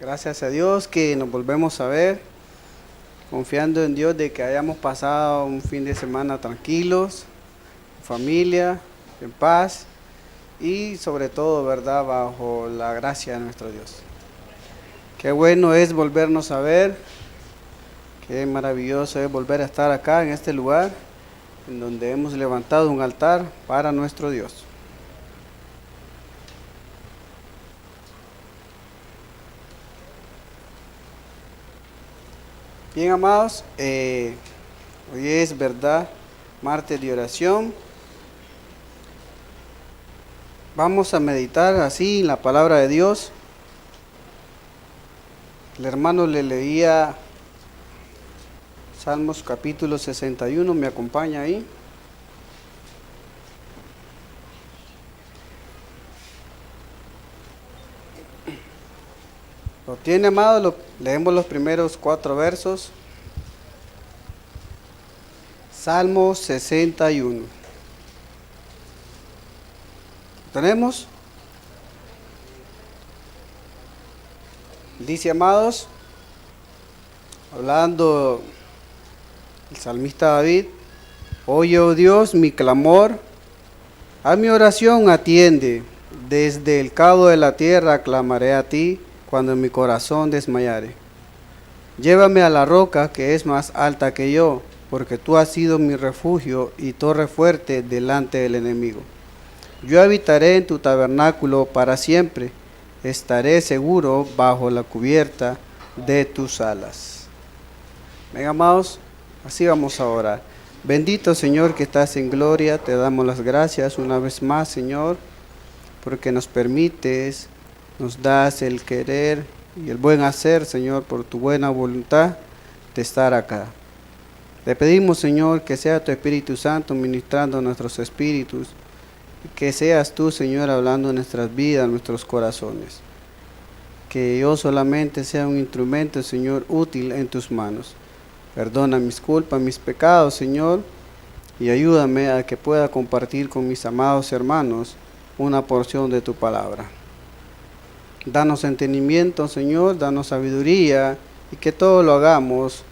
Gracias a Dios que nos volvemos a ver, confiando en Dios de que hayamos pasado un fin de semana tranquilos, en familia, en paz y sobre todo, ¿verdad?, bajo la gracia de nuestro Dios. Qué bueno es volvernos a ver, qué maravilloso es volver a estar acá en este lugar, en donde hemos levantado un altar para nuestro Dios. Bien, amados, hoy es, ¿verdad?, martes de oración. Vamos a meditar así en la palabra de Dios. El hermano le leía Salmos capítulo 61, me acompaña ahí. ¿Lo tiene, amado? Leemos los primeros 4 versos. Salmo 61. ¿Tenemos? Dice, amados, hablando el salmista David: oye, oh Dios, mi clamor, a mi oración atiende. Desde el cabo de la tierra clamaré a ti cuando mi corazón desmayare. Llévame a la roca que es más alta que yo, porque tú has sido mi refugio y torre fuerte delante del enemigo. Yo habitaré en tu tabernáculo para siempre, estaré seguro bajo la cubierta de tus alas. Ven, amados, así vamos a orar. Bendito Señor que estás en gloria, te damos las gracias una vez más, Señor, porque nos permites, nos das el querer y el buen hacer, Señor, por tu buena voluntad de estar acá. Te pedimos, Señor, que sea tu Espíritu Santo ministrando nuestros espíritus, y que seas tú, Señor, hablando en nuestras vidas, en nuestros corazones. Que yo solamente sea un instrumento, Señor, útil en tus manos. Perdona mis culpas, mis pecados, Señor, y ayúdame a que pueda compartir con mis amados hermanos una porción de tu palabra. Danos entendimiento, Señor, danos sabiduría, y que todo lo hagamos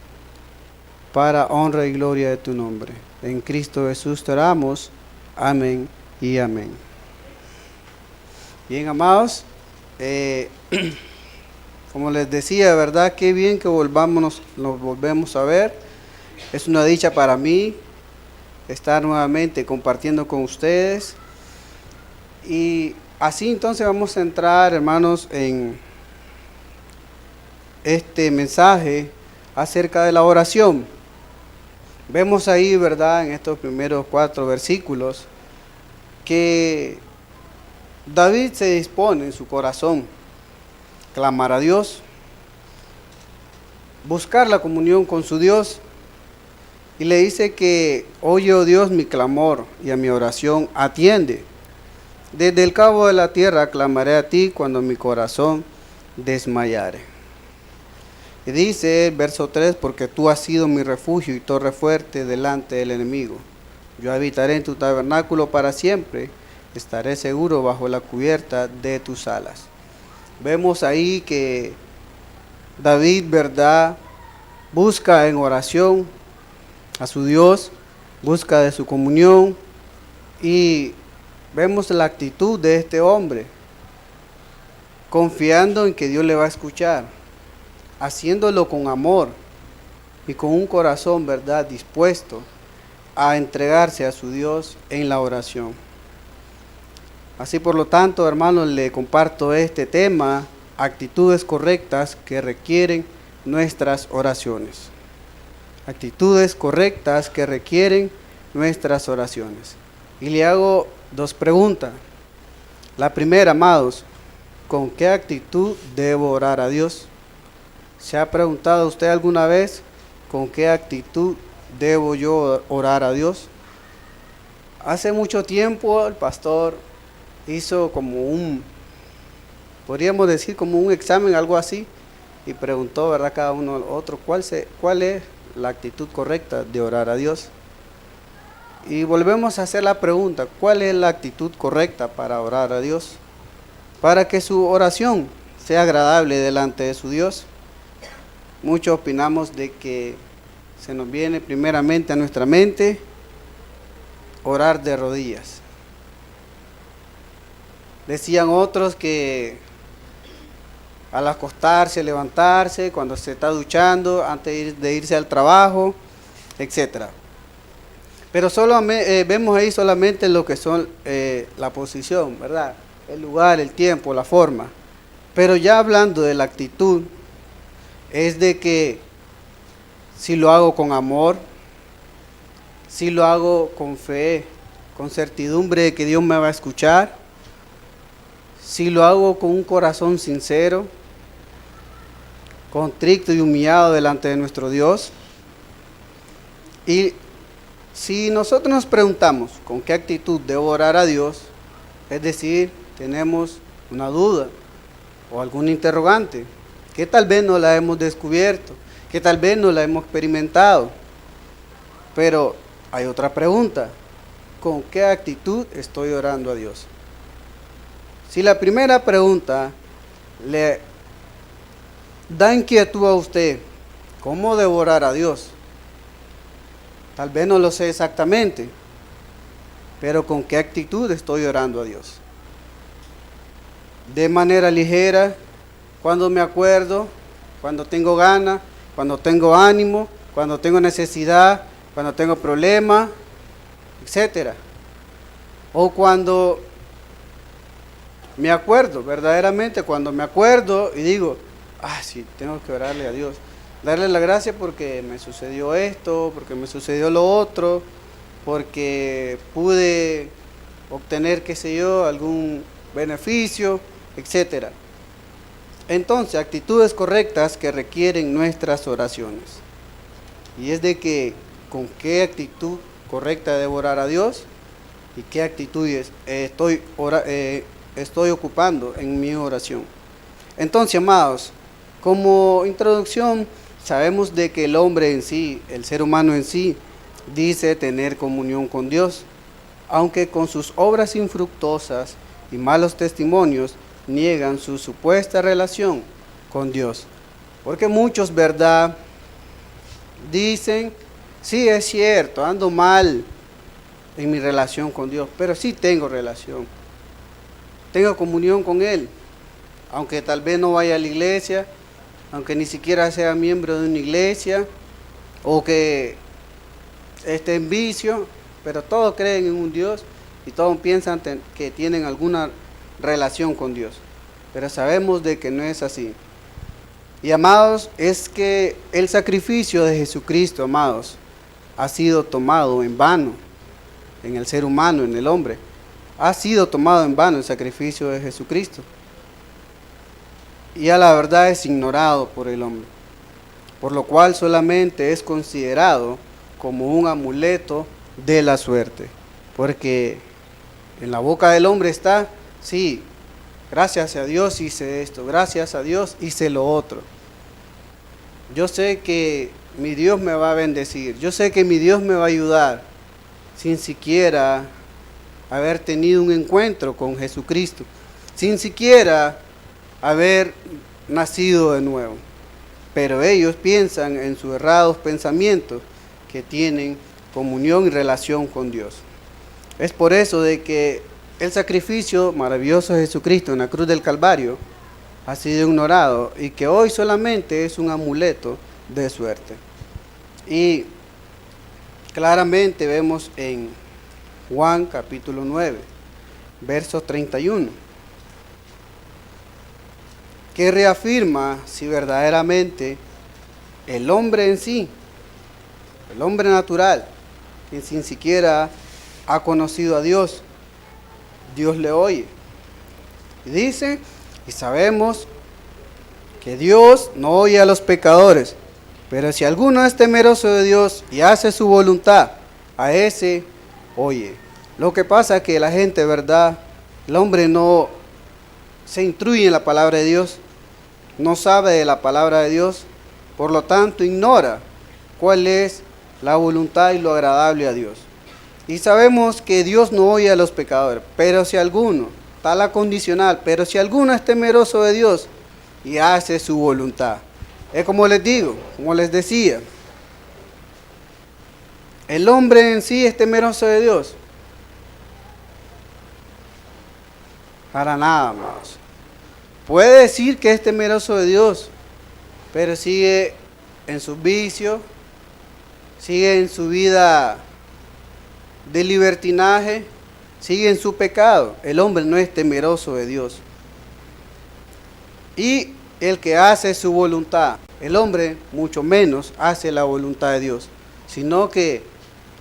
para honra y gloria de tu nombre. En Cristo Jesús te oramos. Amén y amén. Bien, amados, como les decía, ¿verdad? Qué bien que nos volvemos a ver. Es una dicha para mí estar nuevamente compartiendo con ustedes. Y así entonces vamos a entrar, hermanos, en este mensaje acerca de la oración. Vemos ahí, ¿verdad?, en estos primeros 4 versículos, que David se dispone en su corazón clamar a Dios, buscar la comunión con su Dios, y le dice que oye, oh Dios, mi clamor, y a mi oración atiende. Desde el cabo de la tierra clamaré a ti cuando mi corazón desmayare. Y dice el verso 3, porque tú has sido mi refugio y torre fuerte delante del enemigo. Yo habitaré en tu tabernáculo para siempre, estaré seguro bajo la cubierta de tus alas. Vemos ahí que David, ¿verdad?, busca en oración a su Dios, busca de su comunión, y vemos la actitud de este hombre, confiando en que Dios le va a escuchar, haciéndolo con amor y con un corazón, ¿verdad?, dispuesto a entregarse a su Dios en la oración. Así, por lo tanto, hermanos, le comparto este tema: actitudes correctas que requieren nuestras oraciones. Actitudes correctas que requieren nuestras oraciones. Y le hago 2 preguntas. La primera, amados, ¿con qué actitud debo orar a Dios? ¿Se ha preguntado usted alguna vez con qué actitud debo yo orar a Dios? Hace mucho tiempo el pastor hizo podríamos decir como un examen, algo así, y preguntó, ¿verdad?, cada uno al otro, ¿cuál es la actitud correcta de orar a Dios? Y volvemos a hacer la pregunta: ¿cuál es la actitud correcta para orar a Dios? Para que su oración sea agradable delante de su Dios. Muchos opinamos de que se nos viene primeramente a nuestra mente orar de rodillas. Decían otros que al acostarse, levantarse, cuando se está duchando, antes de irse al trabajo, etc. Pero solo vemos ahí solamente lo que son la posición, ¿verdad? El lugar, el tiempo, la forma. Pero ya hablando de la actitud, es de que si lo hago con amor, si lo hago con fe, con certidumbre de que Dios me va a escuchar, si lo hago con un corazón sincero, contrito y humillado delante de nuestro Dios. Y si nosotros nos preguntamos con qué actitud debo orar a Dios, es decir, tenemos una duda o algún interrogante, que tal vez no la hemos descubierto, que tal vez no la hemos experimentado. Pero hay otra pregunta: ¿con qué actitud estoy orando a Dios? Si la primera pregunta le da inquietud a usted, ¿cómo debo orar a Dios? Tal vez no lo sé exactamente, pero ¿con qué actitud estoy orando a Dios? De manera ligera, cuando me acuerdo, cuando tengo ganas, cuando tengo ánimo, cuando tengo necesidad, cuando tengo problemas, etc. O cuando me acuerdo, verdaderamente cuando me acuerdo y digo, sí, tengo que orarle a Dios, darle la gracia porque me sucedió esto, porque me sucedió lo otro, porque pude obtener, qué sé yo, algún beneficio, etc. Entonces, actitudes correctas que requieren nuestras oraciones. Y es de que, ¿con qué actitud correcta debo orar a Dios? ¿Y qué actitudes estoy ocupando en mi oración? Entonces, amados, como introducción, sabemos de que el hombre en sí, el ser humano en sí, dice tener comunión con Dios, aunque con sus obras infructuosas y malos testimonios niegan su supuesta relación con Dios. Porque muchos, ¿verdad?, dicen, sí, es cierto, ando mal en mi relación con Dios, pero sí tengo relación, tengo comunión con Él, aunque tal vez no vaya a la iglesia, aunque ni siquiera sea miembro de una iglesia, o que esté en vicio, pero todos creen en un Dios y todos piensan que tienen alguna relación con Dios. Pero sabemos de que no es así. Y amados, es que el sacrificio de Jesucristo, amados, ha sido tomado en vano en el ser humano, en el hombre. Ha sido tomado en vano el sacrificio de Jesucristo. Y a la verdad es ignorado por el hombre, por lo cual solamente es considerado como un amuleto de la suerte. Porque en la boca del hombre está, sí, gracias a Dios hice esto, gracias a Dios hice lo otro. Yo sé que mi Dios me va a bendecir, yo sé que mi Dios me va a ayudar, sin siquiera haber tenido un encuentro con Jesucristo, sin siquiera haber nacido de nuevo. Pero ellos piensan en sus errados pensamientos que tienen comunión y relación con Dios. Es por eso de que el sacrificio maravilloso de Jesucristo en la cruz del Calvario ha sido ignorado y que hoy solamente es un amuleto de suerte. Y claramente vemos en Juan capítulo 9, verso 31, que reafirma si verdaderamente el hombre en sí, el hombre natural, que sin siquiera ha conocido a Dios, Dios le oye. Y dice, y sabemos que Dios no oye a los pecadores, pero si alguno es temeroso de Dios y hace su voluntad, a ese oye. Lo que pasa es que la gente, ¿verdad?, el hombre no se instruye en la palabra de Dios, no sabe de la palabra de Dios, por lo tanto ignora cuál es la voluntad y lo agradable a Dios. Y sabemos que Dios no oye a los pecadores, pero si alguno, está la condicional, pero si alguno es temeroso de Dios y hace su voluntad. Es como les digo, como les decía, el hombre en sí es temeroso de Dios. Para nada, amados. Puede decir que es temeroso de Dios, pero sigue en sus vicios, sigue en su vida de libertinaje, sigue en su pecado. El hombre no es temeroso de Dios. Y el que hace su voluntad, el hombre mucho menos hace la voluntad de Dios, sino que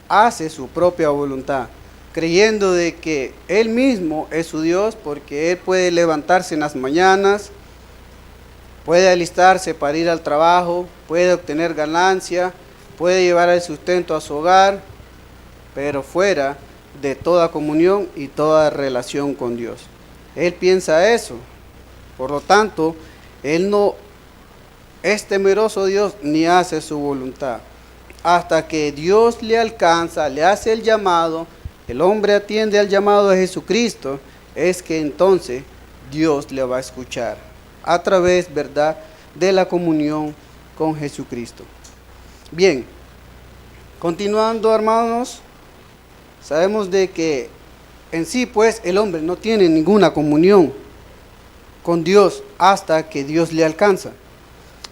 hace su propia voluntad, creyendo de que Él mismo es su Dios, porque Él puede levantarse en las mañanas, puede alistarse para ir al trabajo, puede obtener ganancia, puede llevar el sustento a su hogar, pero fuera de toda comunión y toda relación con Dios. Él piensa eso, por lo tanto, Él no es temeroso de Dios ni hace su voluntad. Hasta que Dios le alcanza, le hace el llamado, el hombre atiende al llamado de Jesucristo, es que entonces Dios le va a escuchar a través, ¿verdad?, de la comunión con Jesucristo. Bien, continuando, hermanos, sabemos de que en sí, pues, el hombre no tiene ninguna comunión con Dios hasta que Dios le alcanza.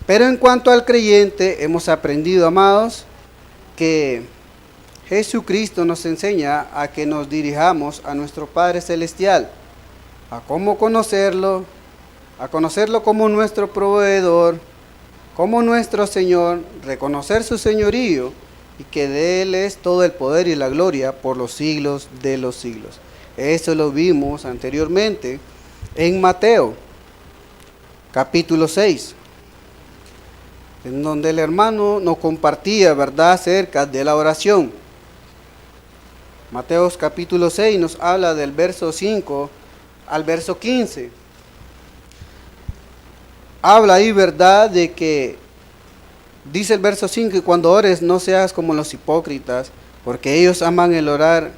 Pero en cuanto al creyente, hemos aprendido, amados, que Jesucristo nos enseña a que nos dirijamos a nuestro Padre Celestial, a cómo conocerlo, a conocerlo como nuestro proveedor, como nuestro Señor, reconocer su señorío y que de Él es todo el poder y la gloria por los siglos de los siglos. Eso lo vimos anteriormente en Mateo, capítulo 6. En donde el hermano nos compartía, ¿verdad?, acerca de la oración. Mateo capítulo 6 nos habla del verso 5 al verso 15. Habla ahí, ¿verdad?, de que dice el verso 5, y cuando ores no seas como los hipócritas, porque ellos aman el orar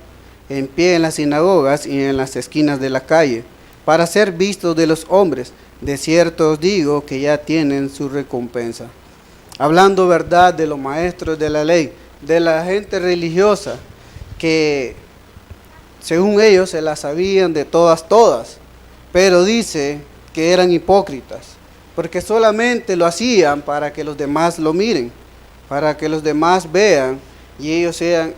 en pie en las sinagogas y en las esquinas de la calle, para ser vistos de los hombres. De cierto os digo que ya tienen su recompensa. Hablando, ¿verdad?, de los maestros de la ley, de la gente religiosa, que según ellos se las sabían de todas, pero dice que eran hipócritas, porque solamente lo hacían para que los demás lo miren, para que los demás vean y ellos sean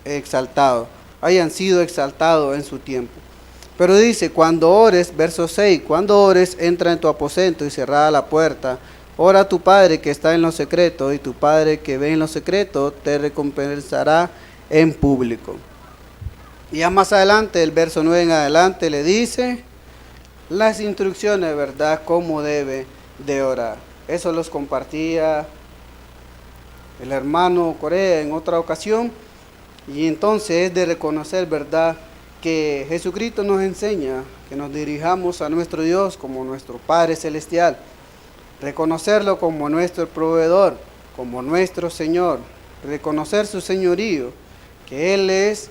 exaltados, hayan sido exaltados en su tiempo. Pero dice, cuando ores, verso 6, cuando ores, entra en tu aposento y cerrada la puerta, ora a tu Padre que está en lo secreto, y tu Padre que ve en lo secreto te recompensará en público. Y ya más adelante, el verso 9 en adelante, le dice las instrucciones, ¿verdad?, cómo debe de orar. Eso los compartía el hermano Corea en otra ocasión, y entonces es de reconocer, ¿verdad?, que Jesucristo nos enseña que nos dirijamos a nuestro Dios como nuestro Padre Celestial, reconocerlo como nuestro proveedor, como nuestro Señor, reconocer su señorío, que Él es,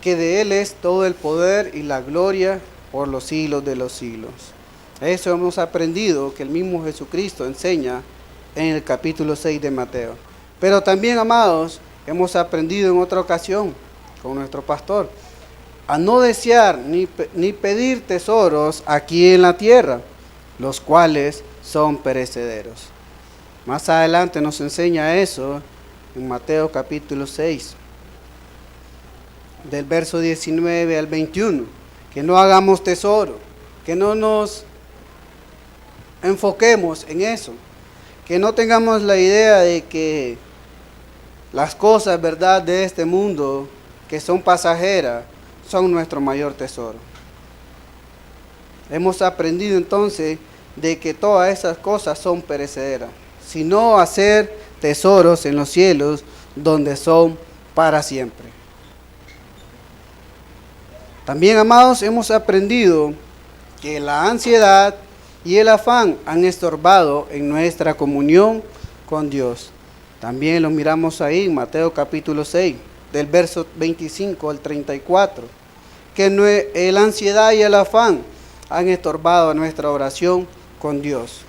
que de Él es todo el poder y la gloria por los siglos de los siglos. Eso hemos aprendido que el mismo Jesucristo enseña en el capítulo 6 de Mateo. Pero también, amados, hemos aprendido en otra ocasión con nuestro pastor a no desear ni pedir tesoros aquí en la tierra, los cuales son perecederos. Más adelante nos enseña eso en Mateo capítulo 6, del verso 19 al 21, que no hagamos tesoro, que no nos enfoquemos en eso, que no tengamos la idea de que las cosas, ¿verdad?, de este mundo, que son pasajeras, son nuestro mayor tesoro. Hemos aprendido entonces de que todas esas cosas son perecederas, sino hacer tesoros en los cielos donde son para siempre. También, amados, hemos aprendido que la ansiedad y el afán han estorbado en nuestra comunión con Dios. También lo miramos ahí en Mateo capítulo 6, del verso 25 al 34, que la ansiedad y el afán han estorbado nuestra oración con Dios.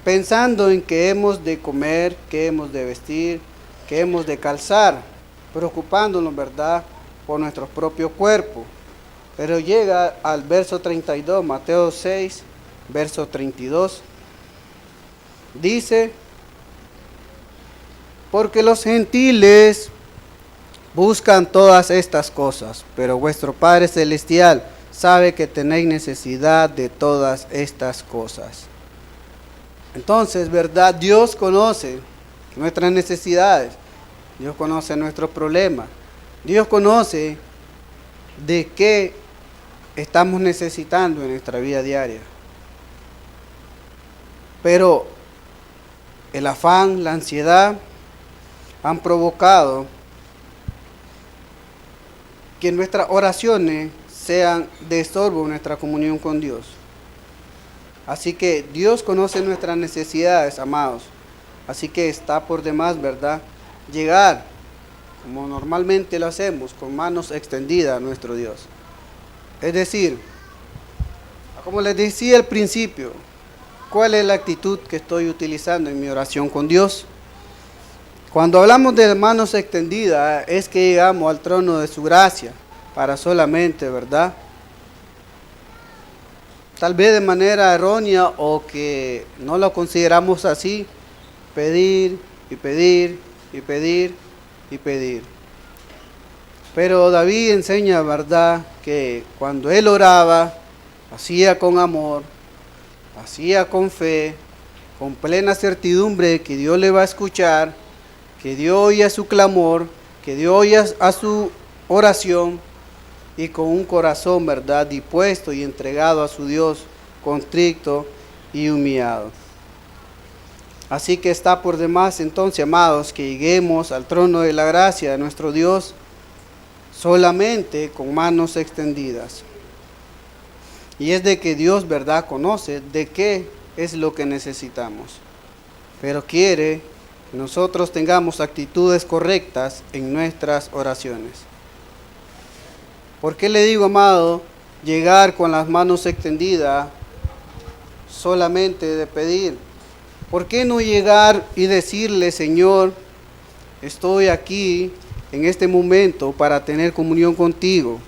pensando en qué hemos de comer, qué hemos de vestir, qué hemos de calzar, preocupándonos, ¿verdad?, por nuestro propio cuerpo. Pero llega al verso 32, Mateo 6, verso 32, dice: porque los gentiles buscan todas estas cosas, pero vuestro Padre Celestial sabe que tenéis necesidad de todas estas cosas. Entonces, ¿verdad? Dios conoce nuestras necesidades, Dios conoce nuestros problemas, Dios conoce de qué estamos necesitando en nuestra vida diaria. Pero el afán, la ansiedad han provocado que nuestras oraciones sean de estorbo en nuestra comunión con Dios. Así que Dios conoce nuestras necesidades, amados. Así que está por demás, ¿verdad?, llegar, como normalmente lo hacemos, con manos extendidas a nuestro Dios. Es decir, como les decía al principio, ¿cuál es la actitud que estoy utilizando en mi oración con Dios? Cuando hablamos de manos extendidas, es que llegamos al trono de su gracia para solamente, ¿verdad?, tal vez de manera errónea o que no lo consideramos así, pedir y pedir y pedir y pedir. Pero David enseña, ¿verdad?, que cuando él oraba, hacía con amor, hacía con fe, con plena certidumbre de que Dios le va a escuchar, que Dios oye su clamor, que Dios oye a su oración, y con un corazón, ¿verdad?, dispuesto y entregado a su Dios, contrito y humillado. Así que está por demás entonces, amados, que lleguemos al trono de la gracia de nuestro Dios solamente con manos extendidas. Y es de que Dios, ¿verdad?, conoce de qué es lo que necesitamos, pero quiere que nosotros tengamos actitudes correctas en nuestras oraciones. ¿Por qué le digo, amado, llegar con las manos extendidas solamente de pedir? ¿Por qué no llegar y decirle: Señor, estoy aquí en este momento para tener comunión contigo,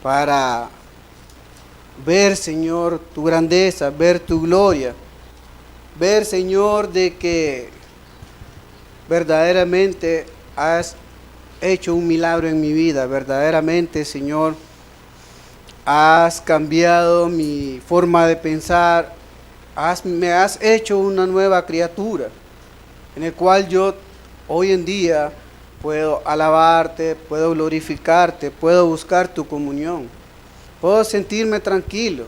para ver, Señor, tu grandeza, ver tu gloria, ver, Señor, de que verdaderamente has hecho un milagro en mi vida, verdaderamente, Señor, has cambiado mi forma de pensar, me has hecho una nueva criatura, en el cual yo hoy en día puedo alabarte, puedo glorificarte, puedo buscar tu comunión, puedo sentirme tranquilo,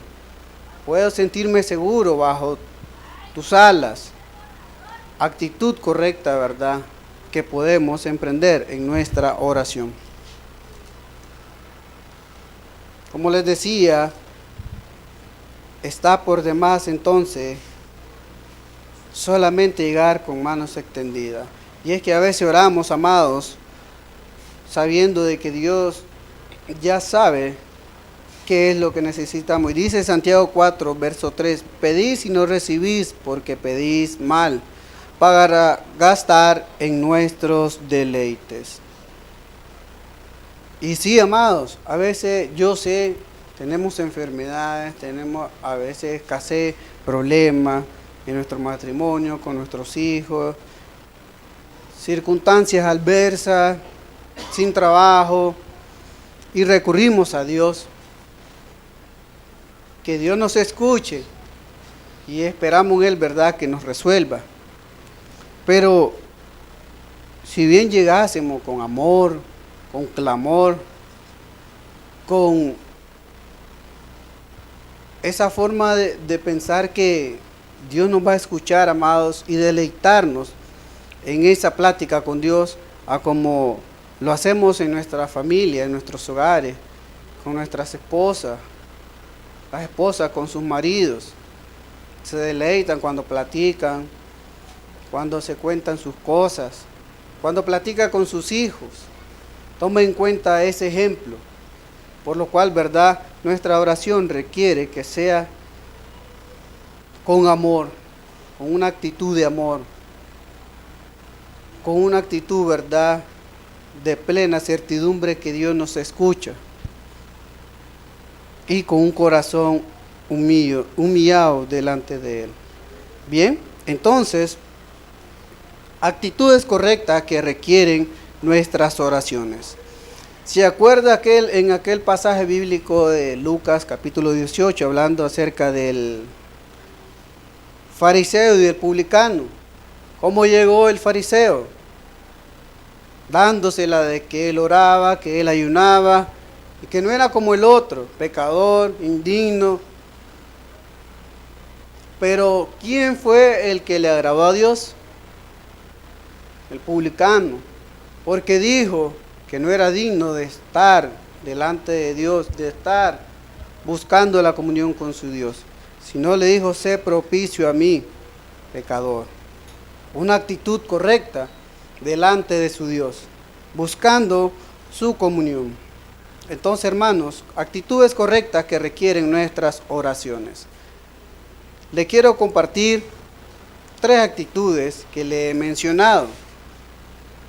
puedo sentirme seguro bajo tus alas. Actitud correcta, ¿verdad?, que podemos emprender en nuestra oración. Como les decía, está por demás entonces solamente llegar con manos extendidas. Y es que a veces oramos, amados, sabiendo de que Dios ya sabe qué es lo que necesitamos. Y dice Santiago 4, verso 3, pedís y no recibís porque pedís mal, para gastar en nuestros deleites. Y sí, amados, a veces yo sé, tenemos enfermedades, tenemos a veces escasez, problemas en nuestro matrimonio, con nuestros hijos, circunstancias adversas, sin trabajo, y recurrimos a Dios. Que Dios nos escuche y esperamos en Él, ¿verdad?, que nos resuelva. Pero si bien llegásemos con amor, con clamor, con esa forma de pensar que Dios nos va a escuchar, amados, y deleitarnos en esa plática con Dios, a como lo hacemos en nuestra familia, en nuestros hogares, con nuestras esposas, las esposas con sus maridos, se deleitan cuando platican, cuando se cuentan sus cosas, cuando platica con sus hijos. Tome en cuenta ese ejemplo, por lo cual, ¿verdad?, nuestra oración requiere que sea con amor, con una actitud de amor, con una actitud, ¿verdad?, de plena certidumbre que Dios nos escucha y con un corazón humillado delante de Él. Bien, entonces, actitudes correctas que requieren nuestras oraciones. ¿Se acuerda en aquel pasaje bíblico de Lucas capítulo 18, hablando acerca del fariseo y del publicano? ¿Cómo llegó el fariseo? Dándosela de que él oraba, que él ayunaba, y que no era como el otro, pecador, indigno. Pero ¿quién fue el que le agradó a Dios? El publicano, porque dijo que no era digno de estar delante de Dios, de estar buscando la comunión con su Dios, sino le dijo: sé propicio a mí, pecador. Una actitud correcta delante de su Dios, buscando su comunión. Entonces, hermanos, actitudes correctas que requieren nuestras oraciones. Le quiero compartir 3 actitudes que le he mencionado.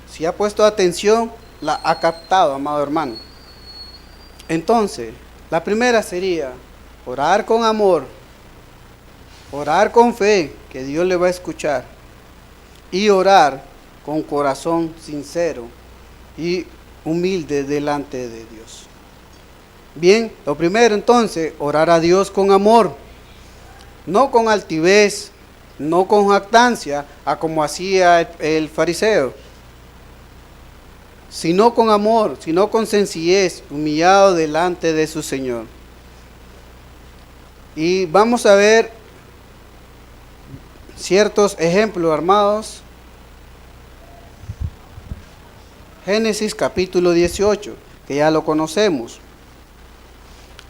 Si ha puesto atención, la ha captado, amado hermano. Entonces, la primera sería orar con amor, orar con fe, que Dios le va a escuchar, y orar con corazón sincero y humilde delante de Dios. Bien, lo primero entonces, orar a Dios con amor, no con altivez, no con jactancia, a como hacía el fariseo, sino con amor, sino con sencillez, humillado delante de su Señor. Y vamos a ver ciertos ejemplos, hermanos. Génesis capítulo 18, que ya lo conocemos,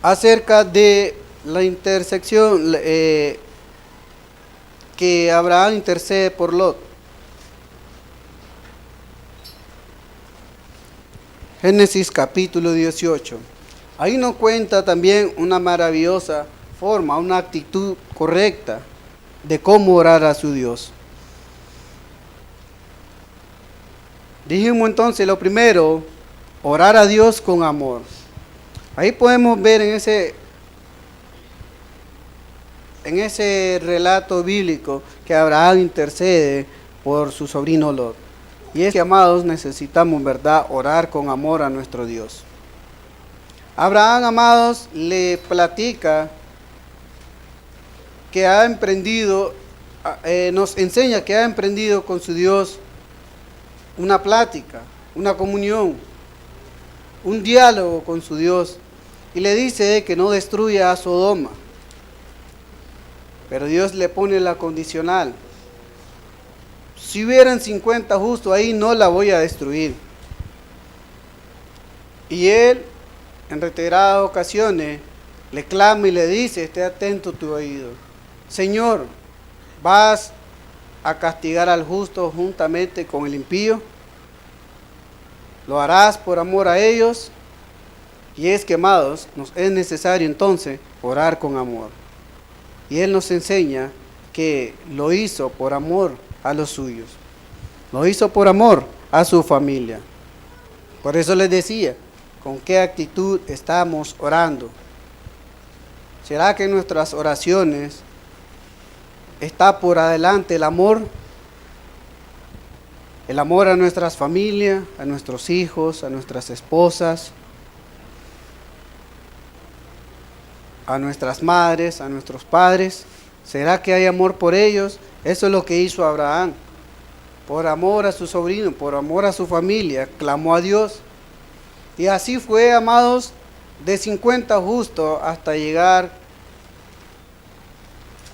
acerca de la intersección que Abraham intercede por Lot. Génesis capítulo 18. Ahí nos cuenta también una maravillosa forma, una actitud correcta de cómo orar a su Dios. Dijimos entonces lo primero, orar a Dios con amor. Ahí podemos ver en ese relato bíblico que Abraham intercede por su sobrino Lot. Y es que, amados, necesitamos, ¿verdad?, orar con amor a nuestro Dios. Abraham, amados, le platica que ha emprendido, nos enseña que ha emprendido con su Dios una plática, una comunión, un diálogo con su Dios, y le dice que no destruya a Sodoma. Pero Dios le pone la condicional: si hubieran 50 justos ahí, no la voy a destruir. Y él, en reiteradas ocasiones, le clama y le dice: esté atento tu oído. Señor, ¿vas a castigar al justo juntamente con el impío? ¿Lo harás por amor a ellos? Y es que, amados, nos es necesario entonces orar con amor. Y Él nos enseña que lo hizo por amor a los suyos. Lo hizo por amor a su familia. Por eso les decía, ¿con qué actitud estamos orando? ¿Será que en nuestras oraciones está por adelante el amor? El amor a nuestras familias, a nuestros hijos, a nuestras esposas, a nuestras madres, a nuestros padres. ¿Será que hay amor por ellos? Eso es lo que hizo Abraham. Por amor a su sobrino, por amor a su familia, clamó a Dios. Y así fue, amados, de 50 justos hasta llegar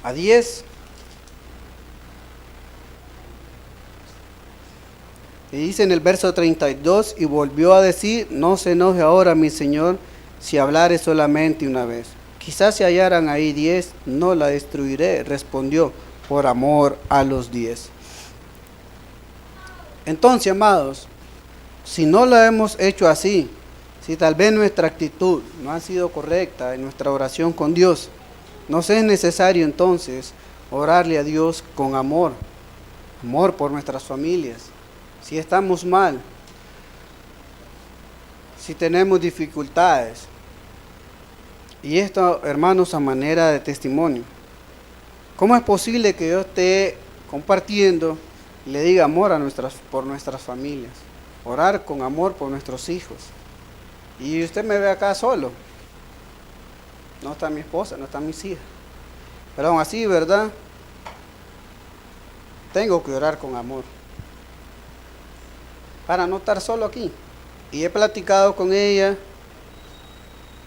a 10. Y dice en el verso 32, y volvió a decir: no se enoje ahora mi Señor, si hablare solamente una vez. Quizás se hallaran ahí 10, no la destruiré, respondió, por amor a los 10. Entonces, amados, si no lo hemos hecho así, si tal vez nuestra actitud no ha sido correcta en nuestra oración con Dios, nos es necesario entonces orarle a Dios con amor, amor por nuestras familias. Si estamos mal, si tenemos dificultades, y esto, hermanos, a manera de testimonio, ¿cómo es posible que yo esté compartiendo y le diga amor por nuestras familias? Orar con amor por nuestros hijos. Y usted me ve acá solo. No está mi esposa, no están mis hijas. Pero aún así, ¿verdad? Tengo que orar con amor. Para no estar solo aquí. Y he platicado con ella,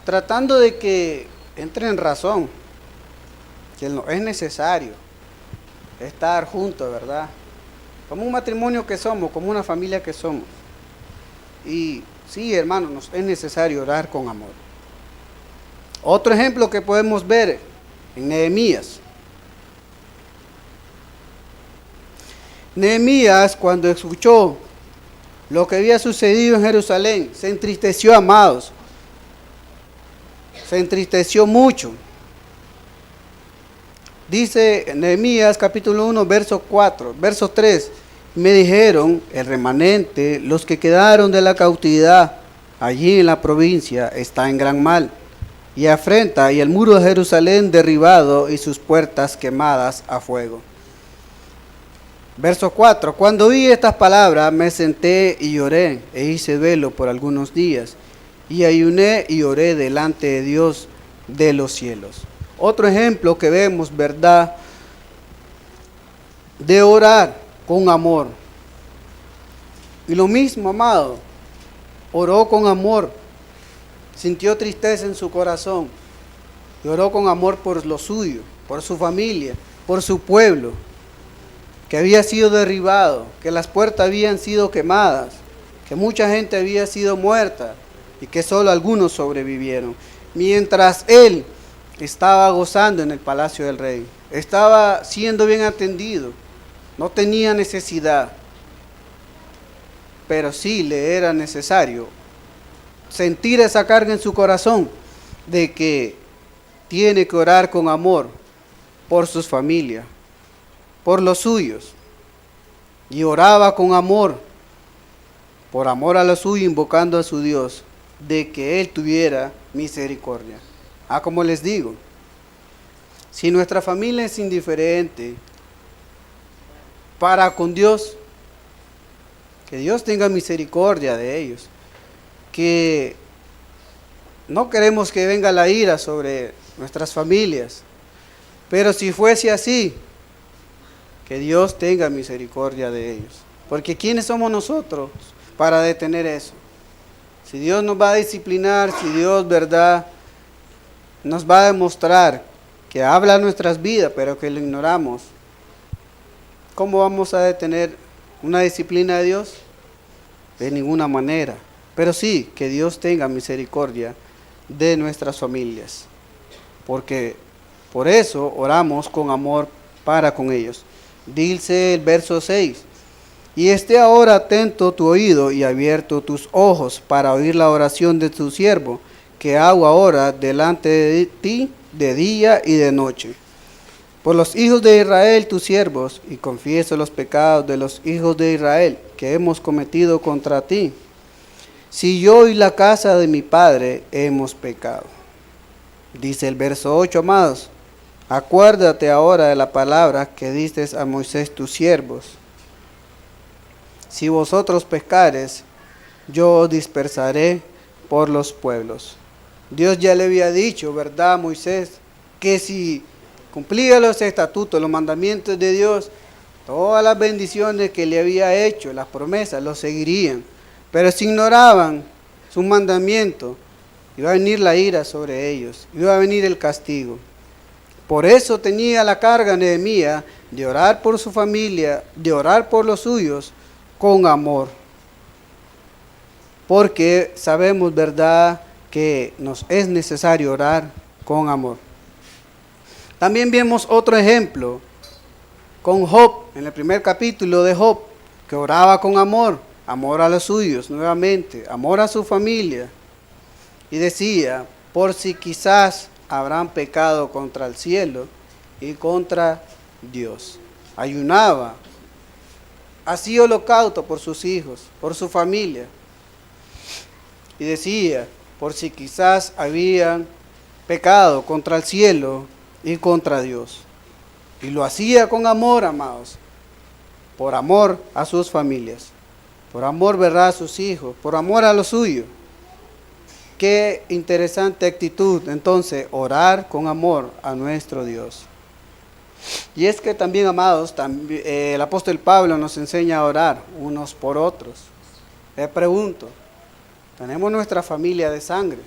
tratando de que entre en razón, que no es necesario estar juntos, ¿verdad? Como un matrimonio que somos, como una familia que somos. Y sí, hermanos, es necesario orar con amor. Otro ejemplo que podemos ver en Nehemías. Nehemías, cuando escuchó lo que había sucedido en Jerusalén, se entristeció, amados. Se entristeció mucho. Dice Nehemías capítulo 1, verso 4, verso 3. Me dijeron, el remanente, los que quedaron de la cautividad allí en la provincia, está en gran mal y afrenta, y el muro de Jerusalén derribado y sus puertas quemadas a fuego. Verso 4. Cuando oí estas palabras me senté y lloré e hice velo por algunos días y ayuné y oré delante de Dios de los cielos. Otro ejemplo que vemos, ¿verdad?, de orar con amor. Y lo mismo, amado, oró con amor, sintió tristeza en su corazón y oró con amor por lo suyo, por su familia, por su pueblo, que había sido derribado, que las puertas habían sido quemadas, que mucha gente había sido muerta y que solo algunos sobrevivieron. Mientras él estaba gozando en el palacio del rey, estaba siendo bien atendido, no tenía necesidad, pero sí le era necesario sentir esa carga en su corazón de que tiene que orar con amor por sus familias, por los suyos. Y oraba con amor, por amor a los suyos, invocando a su Dios, de que Él tuviera misericordia. Como les digo, si nuestra familia es indiferente para con Dios, que Dios tenga misericordia de ellos, que no queremos que venga la ira sobre nuestras familias, pero si fuese así, que Dios tenga misericordia de ellos, porque ¿quiénes somos nosotros para detener eso? Si Dios nos va a disciplinar, si Dios, ¿verdad?, nos va a demostrar que habla nuestras vidas, pero que lo ignoramos, ¿cómo vamos a detener una disciplina de Dios? De ninguna manera. Pero sí, que Dios tenga misericordia de nuestras familias, porque por eso oramos con amor para con ellos. Dice el verso 6, y esté ahora atento tu oído y abierto tus ojos para oír la oración de tu siervo, que hago ahora delante de ti de día y de noche. Por los hijos de Israel, tus siervos, y confieso los pecados de los hijos de Israel que hemos cometido contra ti. Si yo y la casa de mi padre hemos pecado. Dice el verso 8, amados, acuérdate ahora de la palabra que diste a Moisés tus siervos. Si vosotros pecares, yo os dispersaré por los pueblos. Dios ya le había dicho, ¿verdad, a Moisés? Que si cumplía los estatutos, los mandamientos de Dios, todas las bendiciones que le había hecho, las promesas, los seguirían. Pero si ignoraban sus mandamientos, iba a venir la ira sobre ellos, iba a venir el castigo. Por eso tenía la carga Nehemías de orar por su familia, de orar por los suyos con amor. Porque sabemos, ¿verdad?, que nos es necesario orar con amor. También vemos otro ejemplo con Job, en el primer capítulo de Job, que oraba con amor, amor a los suyos nuevamente, amor a su familia. Y decía, por si quizás habrán pecado contra el cielo y contra Dios. Ayunaba, hacía holocausto por sus hijos, por su familia. Y decía, por si quizás habían pecado contra el cielo y contra Dios. Y lo hacía con amor, amados, por amor a sus familias, por amor, ¿verdad?, a sus hijos, por amor a lo suyo. Qué interesante actitud, entonces, orar con amor a nuestro Dios. Y es que también, amados, el apóstol Pablo nos enseña a orar unos por otros. Le pregunto, tenemos nuestra familia de sangre,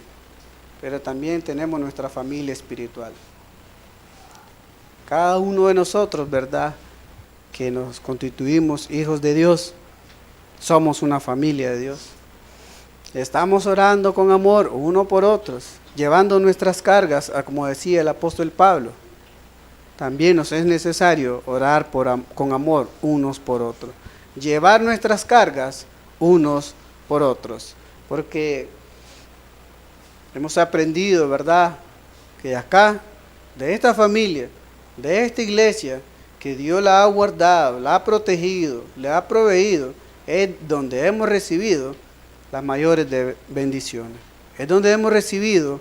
pero también tenemos nuestra familia espiritual. Cada uno de nosotros, ¿verdad?, que nos constituimos hijos de Dios, somos una familia de Dios. Estamos orando con amor uno por otros, llevando nuestras cargas, como decía el apóstol Pablo. También nos es necesario orar con amor unos por otros, llevar nuestras cargas unos por otros, porque hemos aprendido, ¿verdad?, que acá, de esta familia, de esta iglesia, que Dios la ha guardado, la ha protegido, le ha proveído, es donde hemos recibido las mayores bendiciones. Es donde hemos recibido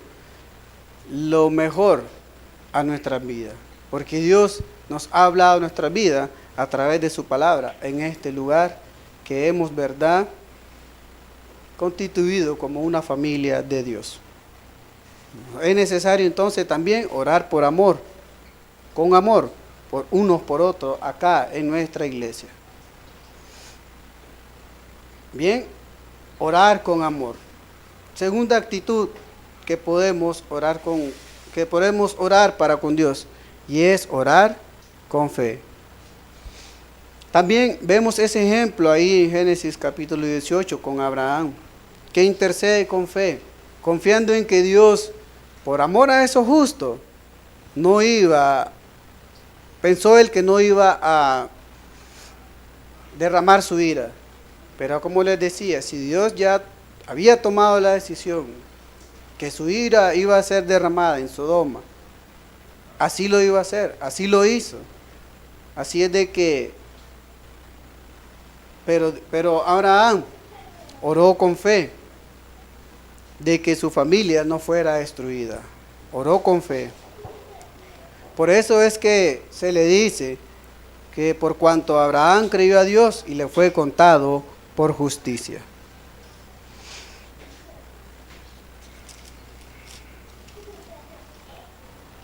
lo mejor a nuestras vidas. Porque Dios nos ha hablado nuestra vida a través de su palabra en este lugar que hemos, ¿verdad?, constituido como una familia de Dios. Es necesario entonces también orar por amor, con amor, por unos por otros acá en nuestra iglesia. Bien, orar con amor. Segunda actitud que podemos orar para con Dios, y es orar con fe. También vemos ese ejemplo ahí en Génesis capítulo 18 con Abraham, que intercede con fe, confiando en que Dios, por amor a esos justos, pensó él que no iba a derramar su ira. Pero como les decía, si Dios ya había tomado la decisión que su ira iba a ser derramada en Sodoma, así lo iba a hacer, así lo hizo. Así es de que, pero Abraham oró con fe de que su familia no fuera destruida. Oró con fe. Por eso es que se le dice que por cuanto Abraham creyó a Dios y le fue contado por justicia.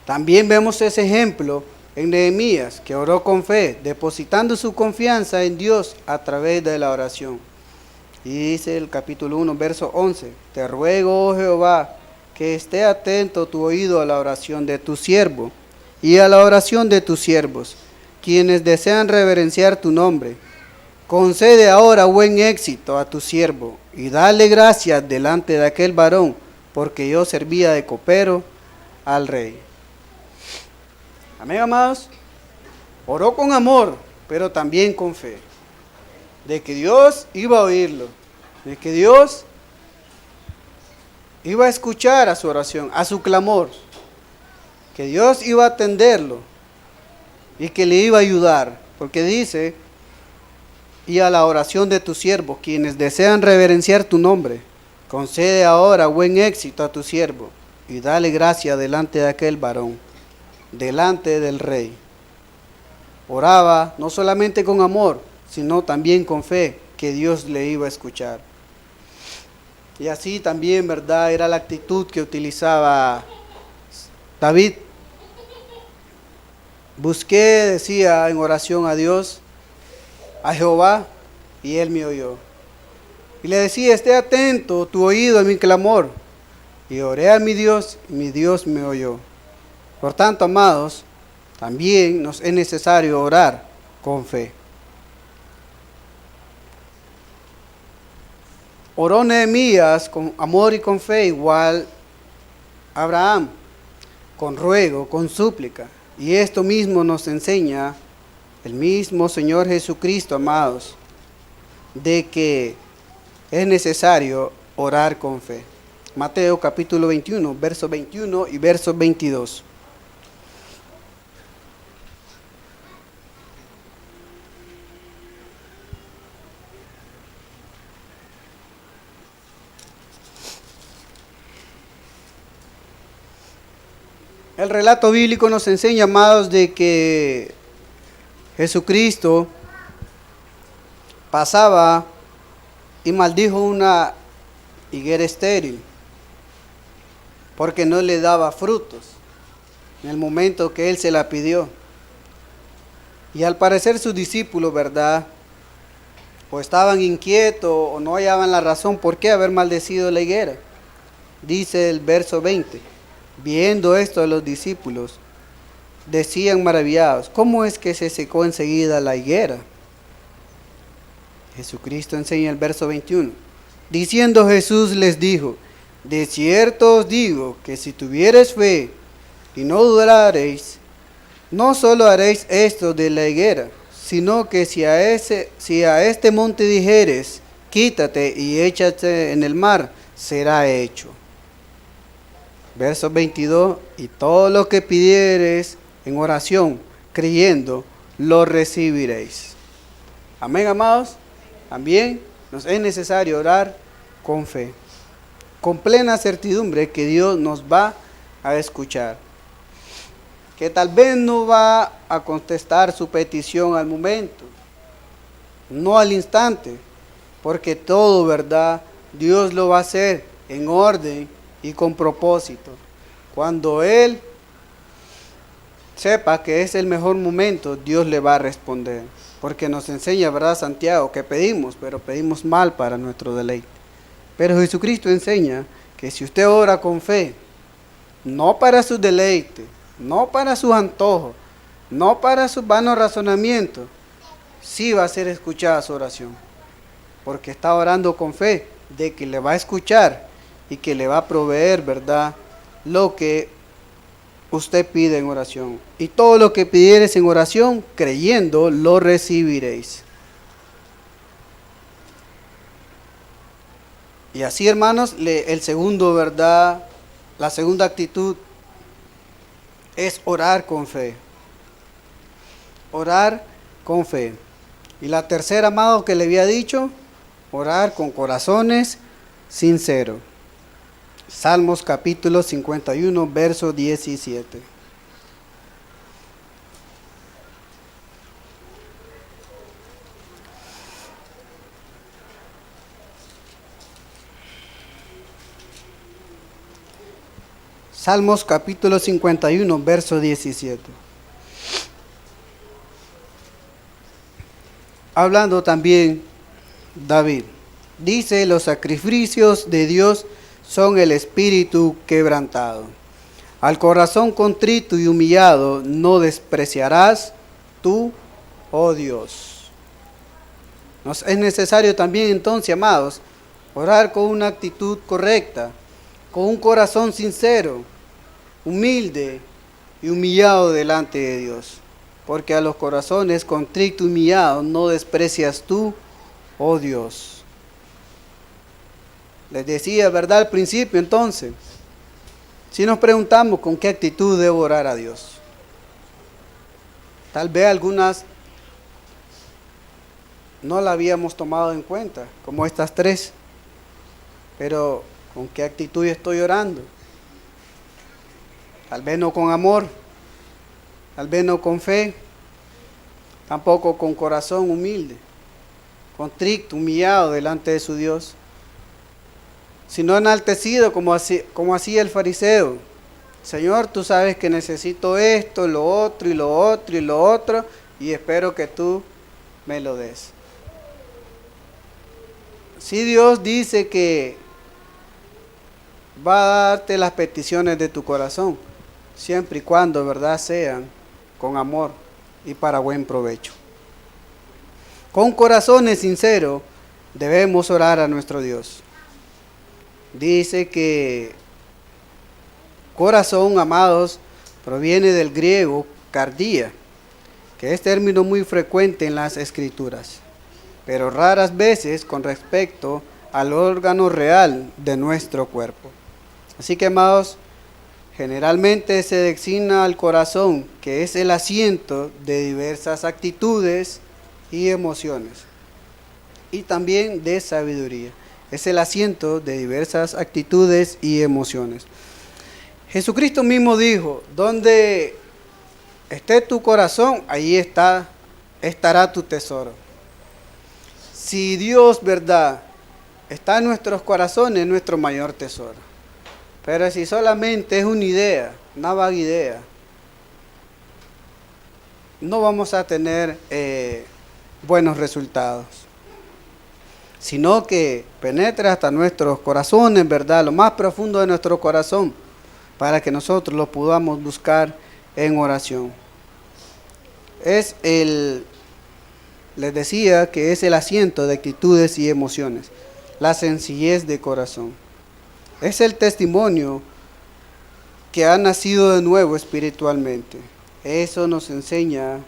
También vemos ese ejemplo en Nehemías, que oró con fe, depositando su confianza en Dios a través de la oración. Y dice el capítulo 1, verso 11, te ruego, oh Jehová, que esté atento tu oído a la oración de tu siervo y a la oración de tus siervos, quienes desean reverenciar tu nombre. Concede ahora buen éxito a tu siervo y dale gracias delante de aquel varón, porque yo servía de copero al rey. Amén, amados. Oró con amor, pero también con fe, de que Dios iba a oírlo, de que Dios iba a escuchar a su oración, a su clamor, que Dios iba a atenderlo y que le iba a ayudar, porque dice, y a la oración de tus siervos, quienes desean reverenciar tu nombre, concede ahora buen éxito a tu siervo y dale gracia delante de aquel varón, delante del rey. Oraba no solamente con amor, sino también con fe, que Dios le iba a escuchar. Y así también, ¿verdad?, era la actitud que utilizaba David. Busqué, decía en oración a Dios, a Jehová, y él me oyó. Y le decía, esté atento tu oído a mi clamor. Y oré a mi Dios, y mi Dios me oyó. Por tanto, amados, también nos es necesario orar con fe. Oró Nehemías con amor y con fe, igual Abraham, con ruego, con súplica. Y esto mismo nos enseña el mismo Señor Jesucristo, amados, de que es necesario orar con fe. Mateo capítulo 21, verso 21 y verso 22. El relato bíblico nos enseña, amados, de que Jesucristo pasaba y maldijo una higuera estéril porque no le daba frutos en el momento que él se la pidió. Y al parecer sus discípulos, ¿verdad?, o estaban inquietos o no hallaban la razón por qué haber maldecido la higuera. Dice el verso 20, viendo esto los discípulos decían maravillados, ¿cómo es que se secó enseguida la higuera? Jesucristo enseña el verso 21, diciendo Jesús les dijo, de cierto os digo que si tuviereis fe y no dudareis, no solo haréis esto de la higuera, sino que si a este monte dijeres, quítate y échate en el mar, será hecho. Verso 22, y todo lo que pidiereis en oración, creyendo, lo recibiréis. Amén, amados. También nos es necesario orar con fe, con plena certidumbre que Dios nos va a escuchar, que tal vez no va a contestar su petición al momento, no al instante, porque todo, ¿verdad?, Dios lo va a hacer en orden y con propósito. Cuando Él sepa que es el mejor momento, Dios le va a responder, porque nos enseña, ¿verdad, Santiago?, que pedimos, pero pedimos mal para nuestro deleite. Pero Jesucristo enseña que si usted ora con fe, no para su deleite, no para sus antojos, no para sus vanos razonamientos, sí va a ser escuchada su oración, porque está orando con fe de que le va a escuchar y que le va a proveer, ¿verdad?, lo que usted pide en oración. Y todo lo que pidieres en oración, creyendo, lo recibiréis. Y así, hermanos, el segundo, ¿verdad?, la segunda actitud es orar con fe. Orar con fe. Y la tercera, amado, que le había dicho, orar con corazones sinceros. Salmos capítulo 51, verso 17. Salmos capítulo 51, verso 17. Hablando también David, dice, los sacrificios de Dios son el espíritu quebrantado. Al corazón contrito y humillado no despreciarás tú, oh Dios. Nos es necesario también entonces, amados, orar con una actitud correcta, con un corazón sincero, humilde y humillado delante de Dios. Porque a los corazones contritos y humillados no desprecias tú, oh Dios. Les decía, ¿verdad?, al principio entonces, si nos preguntamos con qué actitud debo orar a Dios. Tal vez algunas no la habíamos tomado en cuenta, como estas tres. Pero, ¿con qué actitud estoy orando? Tal vez no con amor, tal vez no con fe, tampoco con corazón humilde, contrito, humillado delante de su Dios, sino enaltecido como hacía el fariseo. Señor, tú sabes que necesito esto, lo otro y lo otro y lo otro, y espero que tú me lo des. Si Dios dice que va a darte las peticiones de tu corazón, siempre y cuando, ¿verdad?, sean con amor y para buen provecho. Con corazones sinceros debemos orar a nuestro Dios. Dice que corazón, amados, proviene del griego cardia, que es término muy frecuente en las escrituras, pero raras veces con respecto al órgano real de nuestro cuerpo. Así que, amados, generalmente se designa al corazón, que es el asiento de diversas actitudes y emociones, y también de sabiduría. Es el asiento de diversas actitudes y emociones. Jesucristo mismo dijo, donde esté tu corazón, ahí estará tu tesoro. Si Dios, verdad, está en nuestros corazones, es nuestro mayor tesoro. Pero si solamente es una idea, una vaga idea, no vamos a tener buenos resultados. Sino que penetre hasta nuestros corazones, ¿verdad? Lo más profundo de nuestro corazón, para que nosotros lo podamos buscar en oración. Les decía que es el asiento de actitudes y emociones, la sencillez de corazón. Es el testimonio que ha nacido de nuevo espiritualmente. Eso nos enseña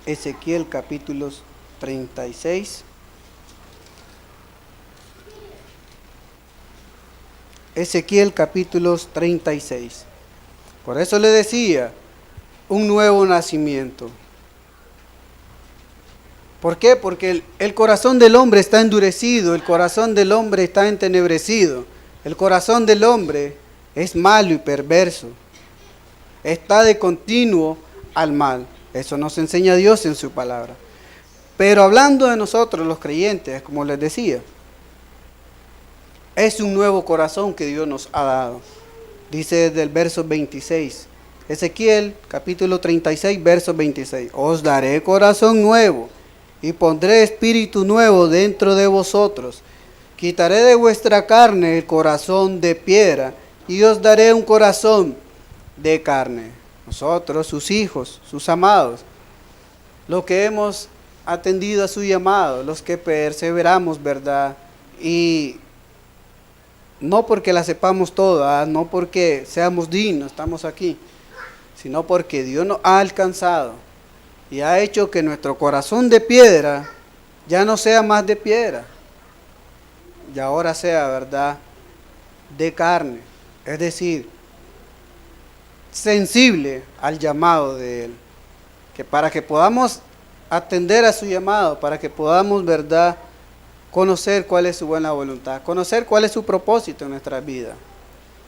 Ezequiel capítulo 36. Ezequiel capítulos 36. Por eso le decía, un nuevo nacimiento. ¿Por qué? Porque el corazón del hombre está endurecido, el corazón del hombre está entenebrecido, el corazón del hombre es malo y perverso, está de continuo al mal. Eso nos enseña Dios en su palabra. Pero hablando de nosotros los creyentes, como les decía, es un nuevo corazón que Dios nos ha dado. Dice desde el verso 26, Ezequiel capítulo 36, verso 26. Os daré corazón nuevo y pondré espíritu nuevo dentro de vosotros. Quitaré de vuestra carne el corazón de piedra y os daré un corazón de carne. Nosotros, sus hijos, sus amados, los que hemos atendido a su llamado, los que perseveramos, ¿verdad? Y no porque la sepamos toda, no porque seamos dignos, estamos aquí, sino porque Dios nos ha alcanzado y ha hecho que nuestro corazón de piedra ya no sea más de piedra, y ahora sea, ¿verdad?, de carne, es decir, sensible al llamado de Él, que para que podamos atender a su llamado, para que podamos, ¿verdad?, conocer cuál es su buena voluntad, conocer cuál es su propósito en nuestra vida.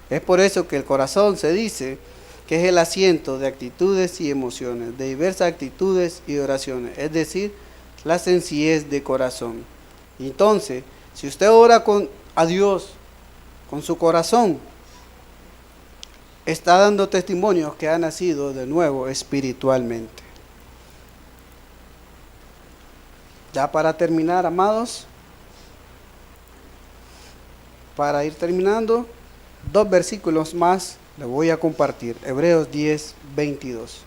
Es por eso que el corazón se dice que es el asiento de actitudes y emociones, de diversas actitudes y oraciones, es decir, la sencillez de corazón. Entonces, si usted ora a Dios con su corazón, está dando testimonio que ha nacido de nuevo espiritualmente. Ya para terminar, amados, para ir terminando, 2 versículos más les voy a compartir. Hebreos 10, 22.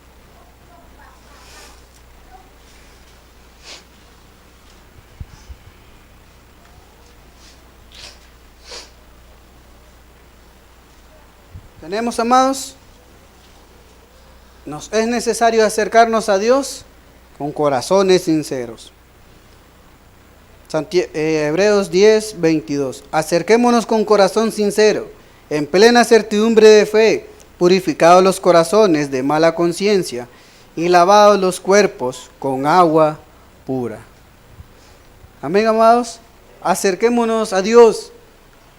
¿Tenemos, amados? Nos es necesario acercarnos a Dios con corazones sinceros. Hebreos 10, 22. Acerquémonos con corazón sincero, en plena certidumbre de fe, purificados los corazones de mala conciencia y lavados los cuerpos con agua pura. Amén, amados. Acerquémonos a Dios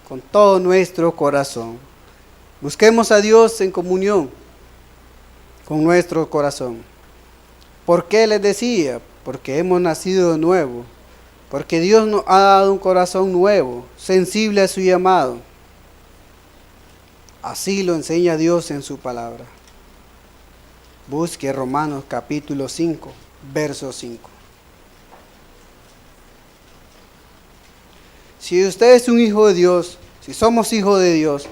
con todo nuestro corazón. Busquemos a Dios en comunión con nuestro corazón. ¿Por qué les decía? Porque hemos nacido de nuevo. Porque Dios nos ha dado un corazón nuevo, sensible a su llamado. Así lo enseña Dios en su palabra. Busque Romanos capítulo 5, verso 5. Si usted es un hijo de Dios, si somos hijos de Dios,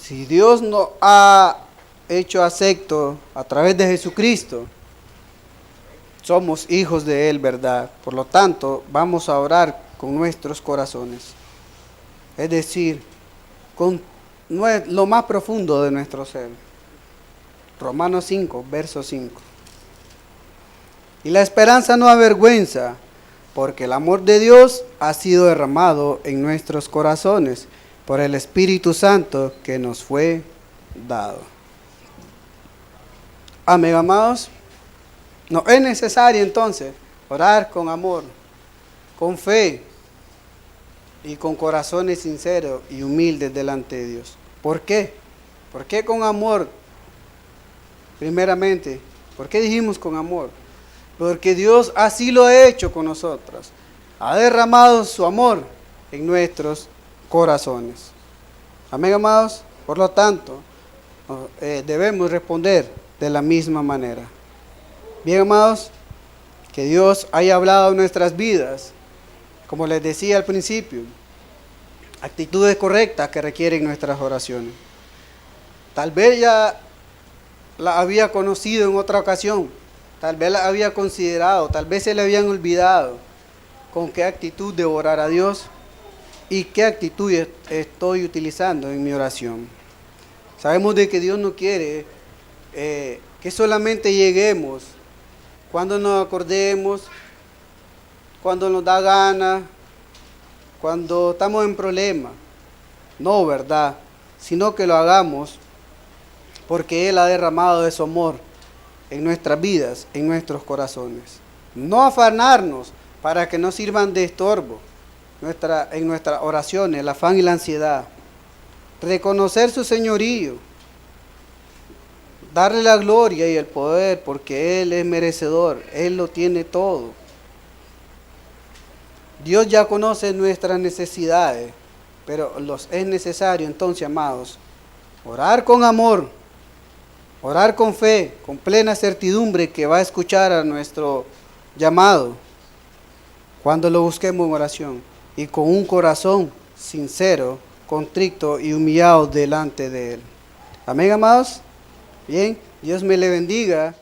si Dios nos ha hecho acepto a través de Jesucristo, somos hijos de Él, ¿verdad? Por lo tanto, vamos a orar con nuestros corazones. Es decir, con lo más profundo de nuestro ser. Romanos 5, verso 5. Y la esperanza no avergüenza, porque el amor de Dios ha sido derramado en nuestros corazones por el Espíritu Santo que nos fue dado. Amén, amados. No es necesario entonces orar con amor, con fe y con corazones sinceros y humildes delante de Dios. ¿Por qué? ¿Por qué con amor? Primeramente, ¿por qué dijimos con amor? Porque Dios así lo ha hecho con nosotros. Ha derramado su amor en nuestros corazones. Amén, amados. Por lo tanto, debemos responder de la misma manera. Bien, amados, que Dios haya hablado en nuestras vidas. Como les decía al principio, actitudes correctas que requieren nuestras oraciones. Tal vez ya la había conocido en otra ocasión, tal vez la había considerado, tal vez se le habían olvidado con qué actitud de orar a Dios y qué actitud estoy utilizando en mi oración. Sabemos de que Dios no quiere que solamente lleguemos cuando nos acordemos, cuando nos da gana, cuando estamos en problemas. No, ¿verdad? Sino que lo hagamos porque Él ha derramado de su amor en nuestras vidas, en nuestros corazones. No afanarnos para que no sirvan de estorbo en nuestras oraciones, el afán y la ansiedad. Reconocer su señorío, darle la gloria y el poder porque Él es merecedor, Él lo tiene todo. Dios ya conoce nuestras necesidades, pero es necesario entonces, amados, orar con amor, orar con fe, con plena certidumbre que va a escuchar a nuestro llamado cuando lo busquemos en oración y con un corazón sincero, contrito y humillado delante de Él. Amén, amados. Bien, Dios me le bendiga.